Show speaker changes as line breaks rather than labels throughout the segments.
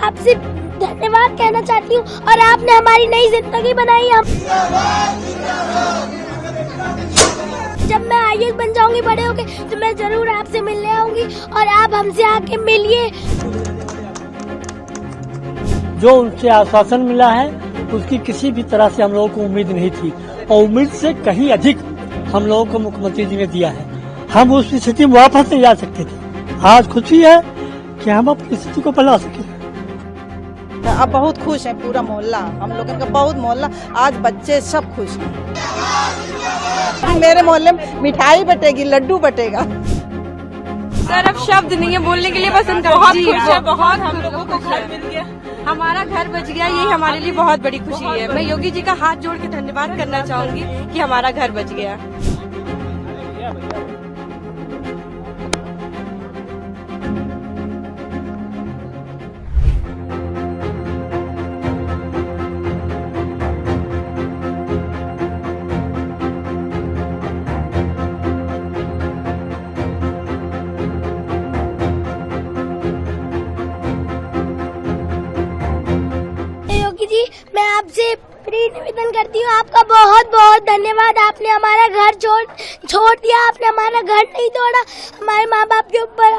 आपसे धन्यवाद कहना चाहती हूँ और आपने हमारी नई जिंदगी बनाई। हम जब मैं IAS बन जाऊंगी बड़े होके तो मैं जरूर आपसे मिलने आऊंगी और आप हमसे आके मिलिए।
जो उनसे आश्वासन मिला है उसकी किसी भी तरह से हम लोगों को उम्मीद नहीं थी और उम्मीद से कहीं अधिक हम लोगों को मुख्यमंत्री जी ने दिया है। हम उस स्थिति में वापस नहीं जा सकते थे। आज खुशी है कि हम अपनी स्थिति को बदला सके।
अब बहुत खुश है पूरा मोहल्ला, हम लोगों का बहुत मोहल्ला, आज बच्चे सब खुश हैं। मेरे मोहल्ले में मिठाई बटेगी, लड्डू बटेगा।
सर अब शब्द नहीं है बोलने के लिए, बस हम बहुत खुश है, बहुत हम लोगों को घर मिल गया, हमारा घर बच गया, यही हमारे लिए बहुत बड़ी खुशी है। मैं योगी जी का हाथ जोड़ के धन्यवाद करना चाहूंगी कि हमारा घर बच गया।
जी मैं आपसे निवेदन करती हूँ, आपका बहुत बहुत धन्यवाद। आपने हमारा घर छोड़ दिया, आपने हमारा घर नहीं तोड़ा, हमारे माँ बाप के ऊपर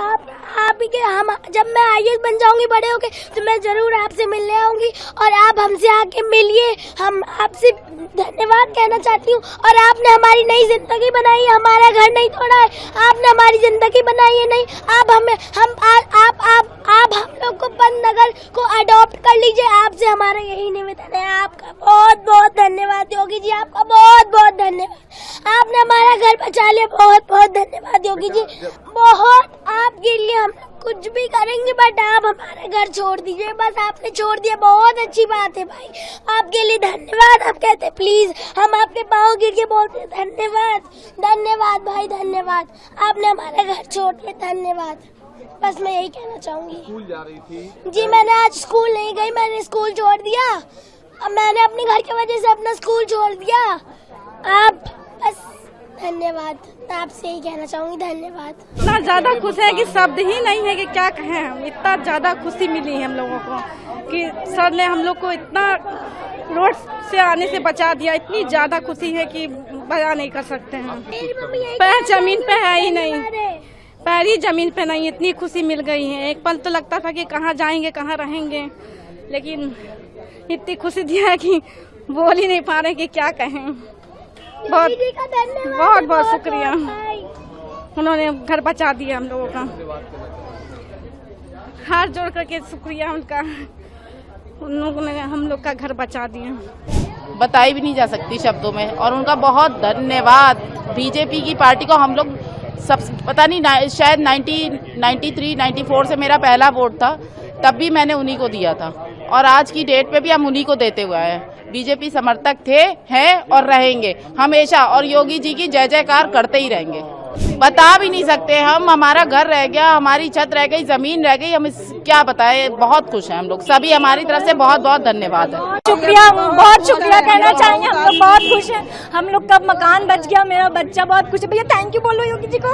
आप ही के। हम जब मैं IAS बन जाऊंगी बड़े होके तो मैं जरूर आपसे मिलने आऊंगी और आप हमसे आके मिलिए। हम आपसे धन्यवाद कहना चाहती हूँ और आपने हमारी नई जिंदगी बनाई। हमारा घर नहीं तोड़ा है, आपने हमारी जिंदगी बनाई है। नहीं आप हम लोग को पंतनगर को अडॉप्ट कर लीजिए। आपसे हमारा यही निवेदन है। आपका बहुत बहुत धन्यवाद योगी जी, आपका बहुत बहुत धन्यवाद। आपने हमारा घर बचा लिया, बहुत बहुत धन्यवाद योगी जी। बहुत आपके लिए हम कुछ भी करेंगे, बट आप हमारा घर छोड़ दीजिए। बस आपने छोड़ दिया, बहुत अच्छी बात है भाई, आपके लिए धन्यवाद। आप कहते प्लीज, हम आपके पाँव गिर के बोलते धन्यवाद, धन्यवाद भाई, धन्यवाद। आपने हमारा घर छोड़ दिया, धन्यवाद। बस मैं यही कहना चाहूंगी।
स्कूल जा रही थी
जी, मैंने आज स्कूल नहीं गई, मैंने स्कूल छोड़ दिया। अब मैंने अपने घर की वजह से अपना स्कूल छोड़ दिया। आप बस धन्यवाद, आपसे यही कहना चाहूंगी, धन्यवाद।
इतना ज्यादा खुश है कि शब्द ही नहीं है कि क्या कहें हम। इतना ज्यादा खुशी मिली है हम लोगों को कि सर ने हम लोग को इतना रोड से आने से बचा दिया। इतनी ज्यादा खुशी है कि बयान नहीं कर सकते हैं। पैर जमीन पे है ही नहीं, पैर ही जमीन पे नहीं, इतनी खुशी मिल गई है। एक पल तो लगता था कि कहाँ जाएंगे, कहाँ रहेंगे, लेकिन इतनी खुशी दिया है कि बोल ही नहीं पा रहे कि क्या कहें। बहुत बहुत बहुत शुक्रिया, उन्होंने घर बचा दिया हम लोगों का। हाथ जोड़ करके शुक्रिया उनका, उन लोगों ने हम लोग का घर बचा दिया।
बताई भी नहीं जा सकती शब्दों में, और उनका बहुत धन्यवाद। बीजेपी की पार्टी को हम लोग सब, पता नहीं शायद 93-94 से मेरा पहला वोट था, तब भी मैंने उन्हीं को दिया था और आज की डेट पे भी हम उन्हीं को देते हुए आए हैं। बीजेपी समर्थक थे, हैं और रहेंगे हमेशा, और योगी जी की जय जयकार करते ही रहेंगे। बता भी नहीं सकते हम, हमारा घर रह गया, हमारी छत रह गई, जमीन रह गई, हम क्या बताएं। बहुत खुश हैं हम लोग सभी, हमारी तरफ से बहुत बहुत धन्यवाद है।
शुक्रिया, बहुत शुक्रिया कहना चाहेंगे। हम लोग बहुत खुश हैं, हम लोग का मकान बच गया, मेरा बच्चा बहुत खुश है। भैया थैंक यू बोलो योगी जी को।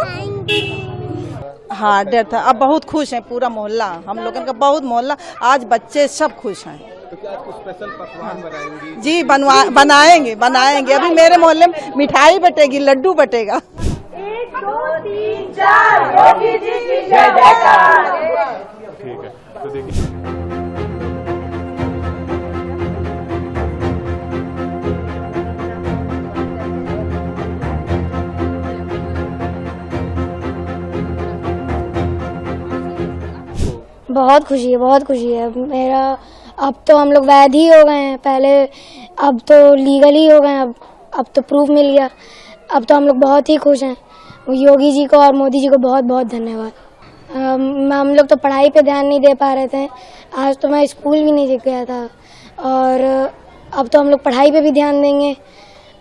हाँ डर था, अब बहुत खुश है पूरा मोहल्ला, हम लोगों का बहुत मोहल्ला, आज बच्चे सब खुश हैं।
तो क्या कुछ स्पेशल पकवान बनाएंगी?
जी बनाएंगे। अभी मेरे मोहल्ले में मिठाई बटेगी, लड्डू बटेगा।
1 2 3 4 योगी जी की जय जयकार।
ठीक है, तो देखिए
बहुत खुशी है मेरा। अब तो हम लोग वैध ही हो गए हैं, पहले अब तो लीगल ही हो गए हैं, अब तो प्रूफ मिल गया। अब तो हम लोग बहुत ही खुश हैं। योगी जी को और मोदी जी को बहुत बहुत धन्यवाद। हम लोग तो पढ़ाई पे ध्यान नहीं दे पा रहे थे, आज तो मैं स्कूल भी नहीं गया था, और अब तो हम लोग पढ़ाई पे भी ध्यान देंगे,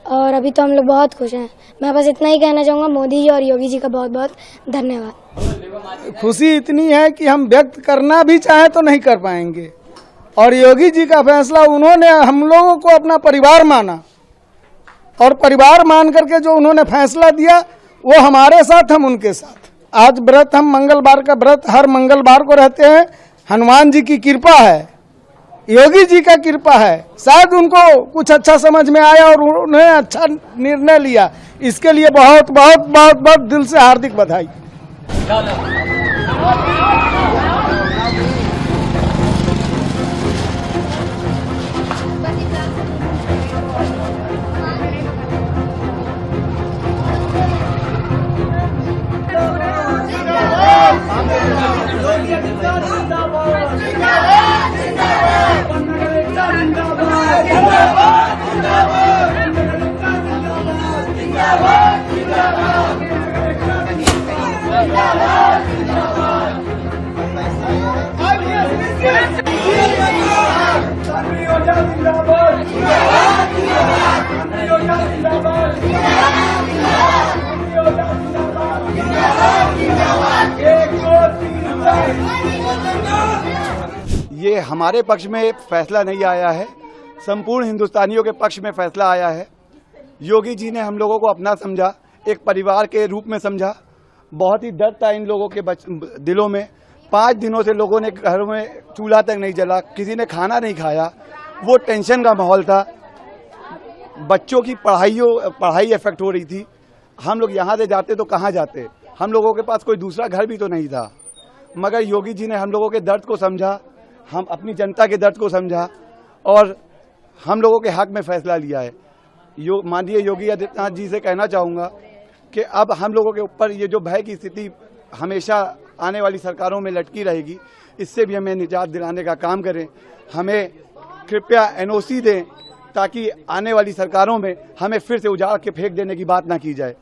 और अभी तो हम लोग बहुत खुश हैं। मैं बस इतना ही कहना चाहूँगा, मोदी जी और योगी जी का बहुत बहुत धन्यवाद।
खुशी इतनी है कि हम व्यक्त करना भी चाहें तो नहीं कर पाएंगे, और योगी जी का फैसला, उन्होंने हम लोगों को अपना परिवार माना, और परिवार मान करके जो उन्होंने फैसला दिया वो हमारे साथ, हम उनके साथ। आज व्रत, हम मंगलवार का व्रत हर मंगलवार को रहते हैं, हनुमान जी की कृपा है, योगी जी का कृपा है। शायद उनको कुछ अच्छा समझ में आया और उन्हें अच्छा निर्णय लिया। इसके लिए बहुत बहुत बहुत बहुत दिल से हार्दिक बधाई।
ये हमारे पक्ष में फैसला नहीं आया है, संपूर्ण हिंदुस्तानियों के पक्ष में फैसला आया है। योगी जी ने हम लोगों को अपना समझा, एक परिवार के रूप में समझा। बहुत ही डर था इन लोगों के दिलों में। 5 दिनों से लोगों ने घरों में चूल्हा तक नहीं जला, किसी ने खाना नहीं खाया। वो टेंशन का माहौल था। बच्चों की पढ़ाई इफेक्ट हो रही थी। हम लोग यहाँ से जाते तो कहाँ जाते, हम लोगों के पास कोई दूसरा घर भी तो नहीं था। मगर योगी जी ने हम लोगों के दर्द को समझा, हम अपनी जनता के दर्द को समझा और हम लोगों के हक में फैसला लिया है। माननीय योगी आदित्यनाथ जी से कहना चाहूँगा कि अब हम लोगों के ऊपर ये जो भय की स्थिति हमेशा आने वाली सरकारों में लटकी रहेगी, इससे भी हमें निजात दिलाने का काम करें। हमें कृपया NOC दें ताकि आने वाली सरकारों में हमें फिर से उजाड़ के फेंक देने की बात ना की जाए।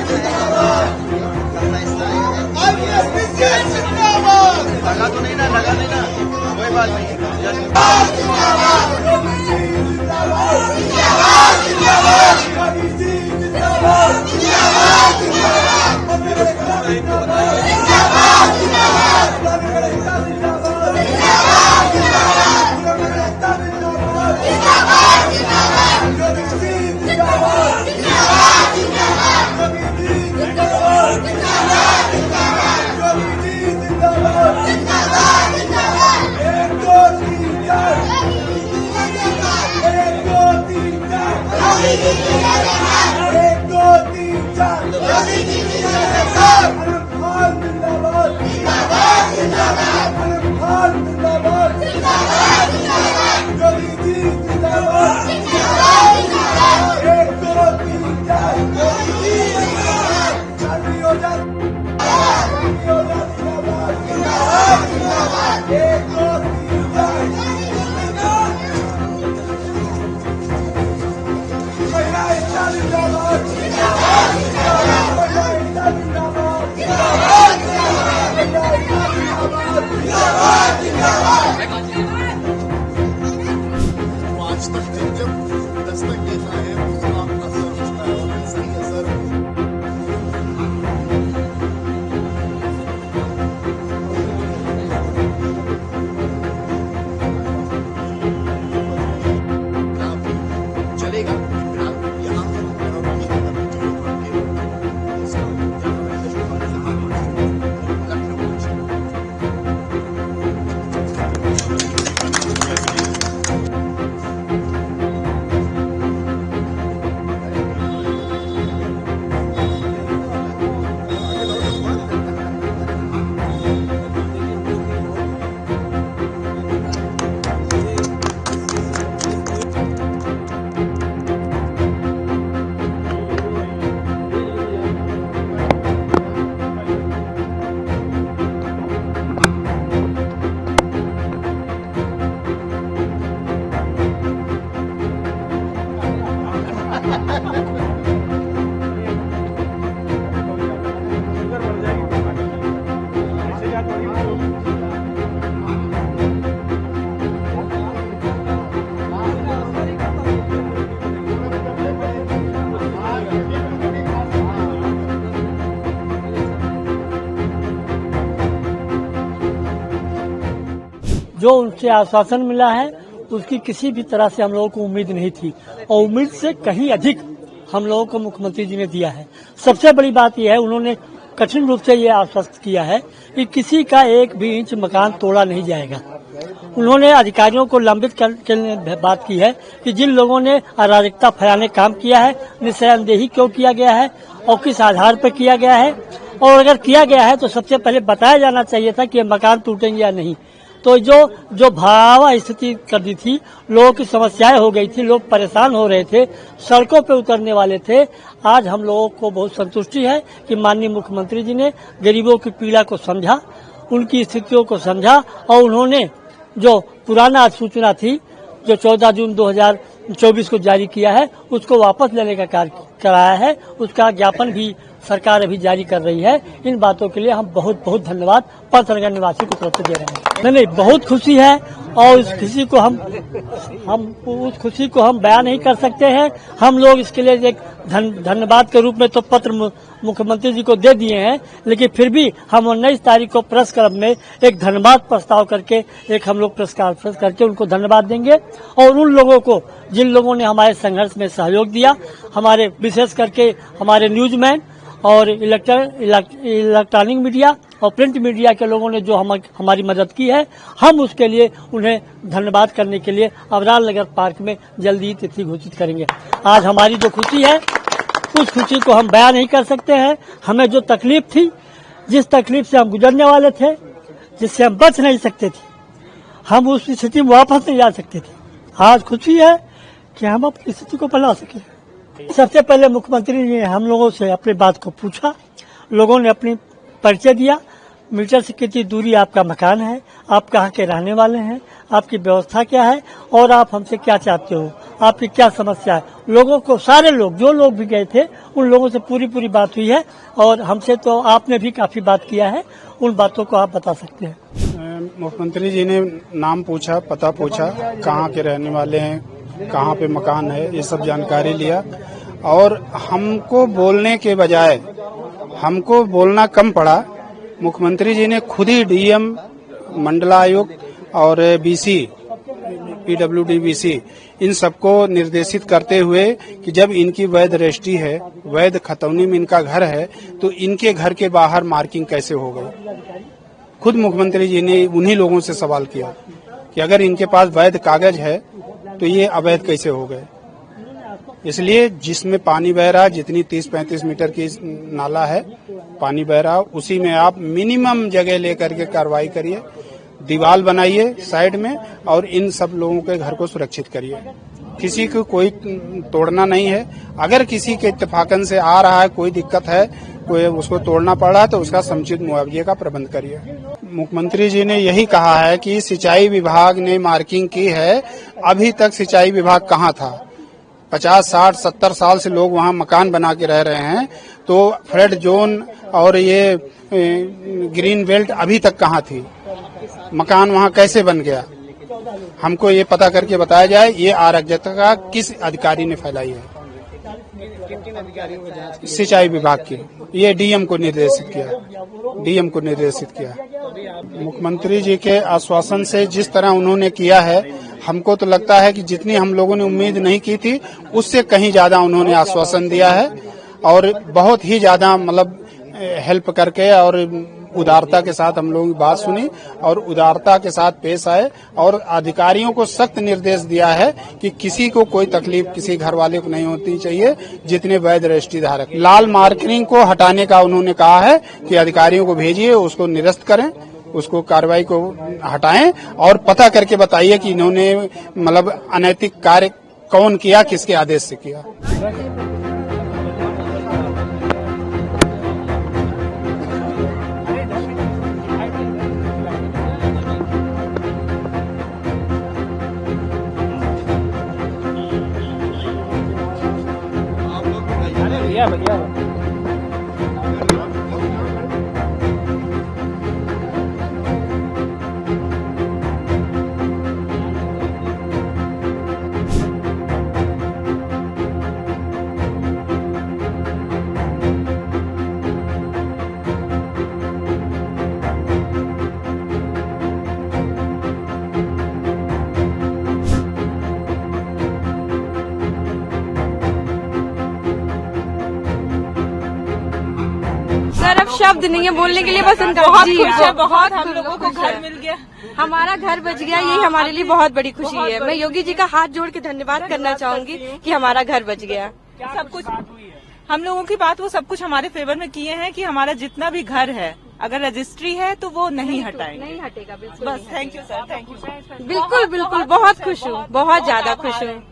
जिंदाबाद।
आज तक जब दस्तक देता है उसका असर होता है और सही असर चलेगा। यहाँ
जो उनसे आश्वासन मिला है उसकी किसी भी तरह से हम लोगों को उम्मीद नहीं थी और उम्मीद से कहीं अधिक हम लोगों को मुख्यमंत्री जी ने दिया है। सबसे बड़ी बात यह है, उन्होंने कठिन रूप से ये आश्वस्त किया है कि किसी का एक भी इंच मकान तोड़ा नहीं जाएगा। उन्होंने अधिकारियों को लंबित करने बात की है कि जिन लोगों ने अराजकता फैलाने काम किया है, निशानदेही क्यों किया गया है और किस आधार पर किया गया है, और अगर किया गया है तो सबसे पहले बताया जाना चाहिए था कि मकान टूटेंगे या नहीं। तो जो भयावह स्थिति कर दी थी, लोगों की समस्याएं हो गई थी, लोग परेशान हो रहे थे, सड़कों पे उतरने वाले थे। आज हम लोगों को बहुत संतुष्टि है कि माननीय मुख्यमंत्री जी ने गरीबों की पीड़ा को समझा, उनकी स्थितियों को समझा और उन्होंने जो पुराना अधिसूचना थी जो 14 जून 2024 को जारी किया है उसको वापस लेने का कार्य कराया है। उसका ज्ञापन भी सरकार अभी जारी कर रही है। इन बातों के लिए हम बहुत बहुत धन्यवाद पथनगर निवासी को तरफ से दे रहे हैं। नहीं, बहुत खुशी है और इस खुशी को उस खुशी को हम बयान नहीं कर सकते हैं। हम लोग इसके लिए एक धन्यवाद के रूप में तो पत्र मुख्यमंत्री जी को दे दिए हैं, लेकिन फिर भी हम 19 तारीख को प्रेस क्लब में एक धन्यवाद प्रस्ताव करके एक हम लोग प्रेस कॉन्फ्रेंस करके उनको धन्यवाद देंगे और उन लोगों को जिन लोगों ने हमारे संघर्ष में सहयोग दिया, हमारे विशेष करके हमारे न्यूजमैन और इलेक्ट्रॉनिक मीडिया और प्रिंट मीडिया के लोगों ने जो हमारी मदद की है, हम उसके लिए उन्हें धन्यवाद करने के लिए अबरार नगर पार्क में जल्दी तिथि घोषित करेंगे। आज हमारी जो खुशी है उस खुशी को हम बयान नहीं कर सकते हैं। हमें जो तकलीफ थी, जिस तकलीफ से हम गुजरने वाले थे, जिससे हम बच नहीं सकते थे, हम उस स्थिति में वापस नहीं जा सकते थे। आज खुशी है कि हम अपनी स्थिति को बना सके। सबसे पहले मुख्यमंत्री ने हम लोगों से अपनी बात को पूछा, लोगों ने अपनी परिचय दिया, मीटर से कितनी दूरी आपका मकान है, आप कहाँ के रहने वाले हैं, आपकी व्यवस्था क्या है और आप हमसे क्या चाहते हो, आपकी क्या समस्या है। लोगों को, सारे लोग, जो लोग भी गए थे उन लोगों से पूरी बात हुई है और हमसे तो आपने भी काफी बात किया है, उन बातों को आप बता सकते हैं।
मुख्यमंत्री जी ने नाम पूछा, पता पूछा, कहाँ के रहने वाले हैं, कहाँ पे मकान है, ये सब जानकारी लिया। और हमको बोलने के बजाय हमको बोलना कम पड़ा। मुख्यमंत्री जी ने खुद ही डीएम, मंडलायुक्त और बीसी, पीडब्ल्यूडी बीसी, इन सबको निर्देशित करते हुए कि जब इनकी वैध रजिस्ट्री है, वैध खतौनी में इनका घर है, तो इनके घर के बाहर मार्किंग कैसे हो गई। खुद मुख्यमंत्री जी ने उन्हीं लोगों से सवाल किया कि अगर इनके पास वैध कागज है तो ये अवैध कैसे हो गए। इसलिए जिसमें पानी बह रहा, जितनी 30-35 मीटर की नाला है, पानी बह रहा, उसी में आप मिनिमम जगह लेकर के कार्रवाई करिए, दीवार बनाइए साइड में और इन सब लोगों के घर को सुरक्षित करिए। किसी को कोई तोड़ना नहीं है। अगर किसी के इत्तेफाकन से आ रहा है, कोई दिक्कत है, कोई उसको तोड़ना पड़ रहा है, तो उसका समुचित मुआवजे का प्रबंध करिए। मुख्यमंत्री जी ने यही कहा है कि सिंचाई विभाग ने मार्किंग की है। अभी तक सिंचाई विभाग कहाँ था? 50, 60, 70 साल से लोग वहाँ मकान बना के रह रहे हैं, तो फ्लड जोन और ये ग्रीन बेल्ट अभी तक कहाँ थी? मकान वहाँ कैसे बन गया? हमको ये पता करके बताया जाए, ये अराजकता किस अधिकारी ने फैलाई है।
किन अधिकारियों को जांच की?
सिंचाई विभाग की। ये डीएम को निर्देशित किया। मुख्यमंत्री जी के आश्वासन से जिस तरह उन्होंने किया है, हमको तो लगता है कि जितनी हम लोगों ने उम्मीद नहीं की थी, उससे कहीं ज्यादा उन्होंने आश्वासन दिया है और बहुत ही ज्यादा मतलब हेल्प करके और उदारता के साथ हम लोगों की बात सुनी और उदारता के साथ पेश आए और अधिकारियों को सख्त निर्देश दिया है कि किसी को कोई तकलीफ किसी घर वाले को नहीं होती चाहिए, जितने वैध रजिस्ट्री धारक। लाल मार्किंग को हटाने का उन्होंने कहा है कि अधिकारियों को भेजिए, उसको निरस्त करें, उसको कार्रवाई को हटाएं और पता करके बताइए कि इन्होंने मतलब अनैतिक कार्य कौन किया, किसके आदेश से किया।
बढ़िया।
सर अब शब्द नहीं है बोलने के लिए, बस हम बहुत खुश है, बहुत हम लोगों को घर मिल गया, हमारा घर बच गया, यही हमारे लिए बहुत बड़ी खुशी है। मैं योगी जी का हाथ जोड़ के धन्यवाद करना चाहूंगी कि हमारा घर बच गया।
सब कुछ हम लोगों की बात वो सब कुछ हमारे फेवर में किए हैं कि हमारा जितना भी घर है, अगर रजिस्ट्री है तो वो नहीं हटाएंगे,
नहीं हटेगा।
बस thank you sir, thank you.
बिल्कुल बिल्कुल, बहुत खुश हूँ, बहुत ज्यादा खुश हूँ।